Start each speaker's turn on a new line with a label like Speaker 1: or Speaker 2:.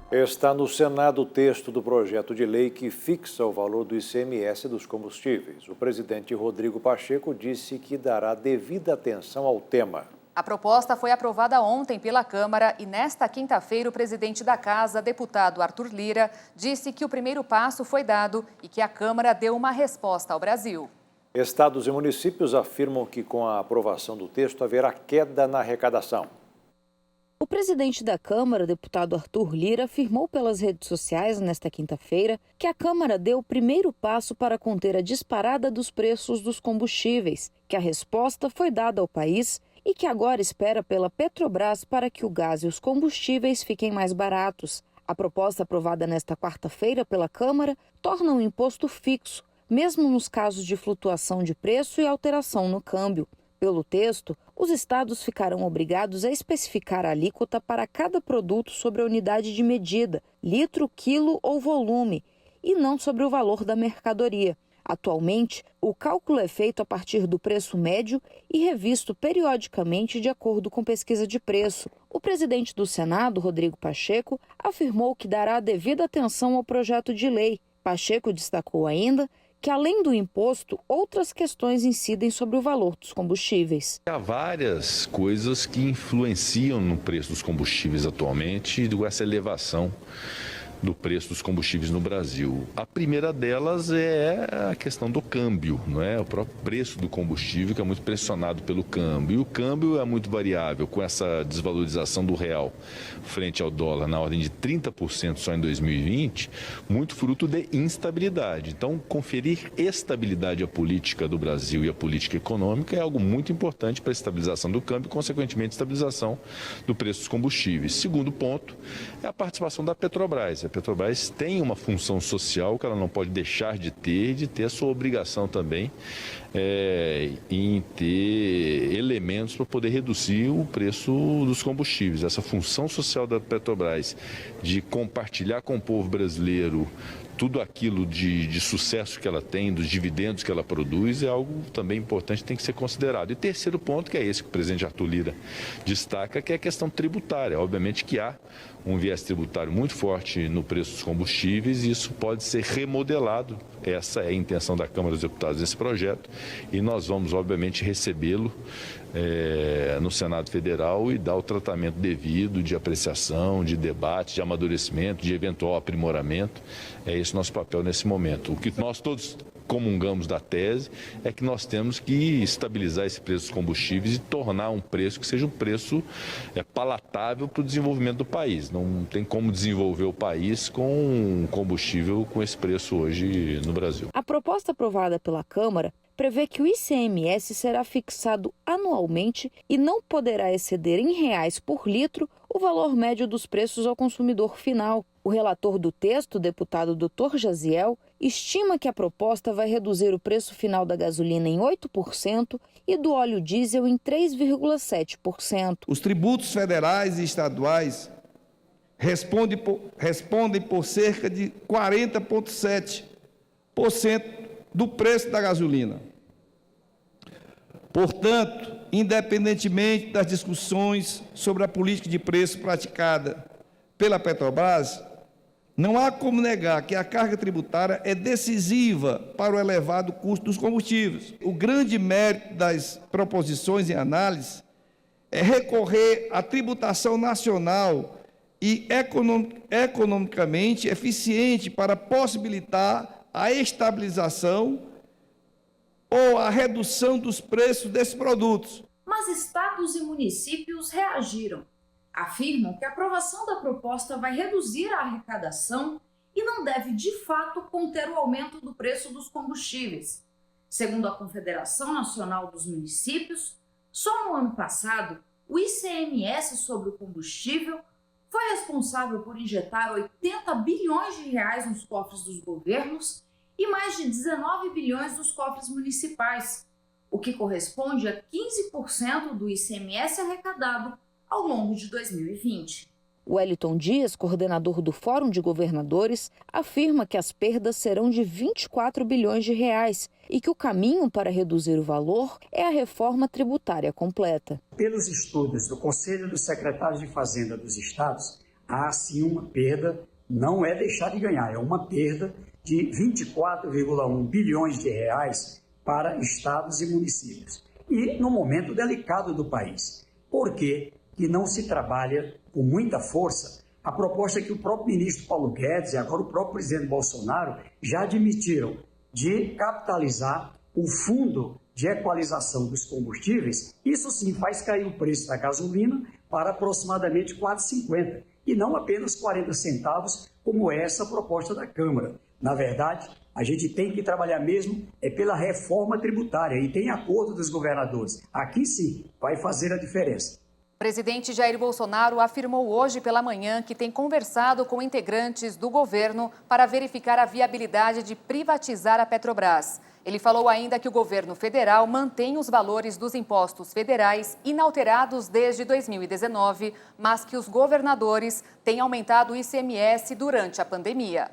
Speaker 1: Está no Senado o texto do projeto de lei que fixa o valor do ICMS dos combustíveis. O presidente Rodrigo Pacheco disse que dará devida atenção ao tema.
Speaker 2: A proposta foi aprovada ontem pela Câmara e nesta quinta-feira o presidente da Casa, deputado Arthur Lira, disse que o primeiro passo foi dado e que a Câmara deu uma resposta ao Brasil.
Speaker 1: Estados e municípios afirmam que com a aprovação do texto haverá queda na arrecadação.
Speaker 3: O presidente da Câmara, deputado Arthur Lira, afirmou pelas redes sociais nesta quinta-feira que a Câmara deu o primeiro passo para conter a disparada dos preços dos combustíveis, que a resposta foi dada ao país e que agora espera pela Petrobras para que o gás e os combustíveis fiquem mais baratos. A proposta aprovada nesta quarta-feira pela Câmara torna o imposto fixo, mesmo nos casos de flutuação de preço e alteração no câmbio. Pelo texto, os estados ficarão obrigados a especificar a alíquota para cada produto sobre a unidade de medida, litro, quilo ou volume, e não sobre o valor da mercadoria. Atualmente, o cálculo é feito a partir do preço médio e revisto periodicamente de acordo com pesquisa de preço. O presidente do Senado, Rodrigo Pacheco, afirmou que dará devida atenção ao projeto de lei. Pacheco destacou ainda que, além do imposto, outras questões incidem sobre o valor dos combustíveis.
Speaker 4: Há várias coisas que influenciam no preço dos combustíveis atualmente, essa elevação do preço dos combustíveis no Brasil. A primeira delas é a questão do câmbio, não é? O próprio preço do combustível, que é muito pressionado pelo câmbio. E o câmbio é muito variável, com essa desvalorização do real frente ao dólar na ordem de 30% só em 2020, muito fruto de instabilidade. Então, conferir estabilidade à política do Brasil e à política econômica é algo muito importante para a estabilização do câmbio e, consequentemente, estabilização do preço dos combustíveis. Segundo ponto é a participação da Petrobras. A Petrobras tem uma função social que ela não pode deixar de ter a sua obrigação também em ter elementos para poder reduzir o preço dos combustíveis. Essa função social da Petrobras de compartilhar com o povo brasileiro tudo aquilo de sucesso que ela tem, dos dividendos que ela produz, é algo também importante, tem que ser considerado. E terceiro ponto, que é esse que o presidente Arthur Lira destaca, que é a questão tributária. Obviamente que há um viés tributário muito forte no preço dos combustíveis e isso pode ser remodelado. Essa é a intenção da Câmara dos Deputados nesse projeto e nós vamos, obviamente, recebê-lo no Senado Federal e dar o tratamento devido de apreciação, de debate, de amadurecimento, de eventual aprimoramento. É esse o nosso papel nesse momento. O que nós todos comungamos da tese é que nós temos que estabilizar esse preço dos combustíveis e tornar um preço que seja um preço palatável para o desenvolvimento do país. Não tem como desenvolver o país com um combustível com esse preço hoje no Brasil.
Speaker 3: A proposta aprovada pela Câmara prevê que o ICMS será fixado anualmente e não poderá exceder em reais por litro o valor médio dos preços ao consumidor final. O relator do texto, o deputado Dr. Jaziel, estima que a proposta vai reduzir o preço final da gasolina em 8% e do óleo diesel em 3,7%.
Speaker 5: Os tributos federais e estaduais respondem por cerca de 40,7% do preço da gasolina. Portanto, independentemente das discussões sobre a política de preço praticada pela Petrobras, não há como negar que a carga tributária é decisiva para o elevado custo dos combustíveis. O grande mérito das proposições em análise é recorrer à tributação nacional e economicamente eficiente para possibilitar a estabilização ou a redução dos preços desses produtos.
Speaker 6: Mas estados e municípios reagiram. Afirmam que a aprovação da proposta vai reduzir a arrecadação e não deve, de fato, conter o aumento do preço dos combustíveis. Segundo a Confederação Nacional dos Municípios, só no ano passado, o ICMS sobre o combustível foi responsável por injetar 80 bilhões de reais nos cofres dos governos e mais de 19 bilhões nos cofres municipais, o que corresponde a 15% do ICMS arrecadado ao longo de 2020.
Speaker 3: Wellington Dias, coordenador do Fórum de Governadores, afirma que as perdas serão de 24 bilhões de reais e que o caminho para reduzir o valor é a reforma tributária completa.
Speaker 7: Pelos estudos do Conselho dos Secretários de Fazenda dos Estados, há sim uma perda, não é deixar de ganhar, é uma perda de 24,1 bilhões de reais para estados e municípios. E no momento delicado do país. Por que não se trabalha com muita força a proposta que o próprio ministro Paulo Guedes e agora o próprio presidente Bolsonaro já admitiram de capitalizar o fundo de equalização dos combustíveis? Isso sim faz cair o preço da gasolina para aproximadamente R$ 4,50 e não apenas 40 centavos, como é essa proposta da Câmara. Na verdade, a gente tem que trabalhar mesmo pela reforma tributária e tem acordo dos governadores. Aqui sim vai fazer a diferença.
Speaker 2: O presidente Jair Bolsonaro afirmou hoje pela manhã que tem conversado com integrantes do governo para verificar a viabilidade de privatizar a Petrobras. Ele falou ainda que o governo federal mantém os valores dos impostos federais inalterados desde 2019, mas que os governadores têm aumentado o ICMS durante a pandemia.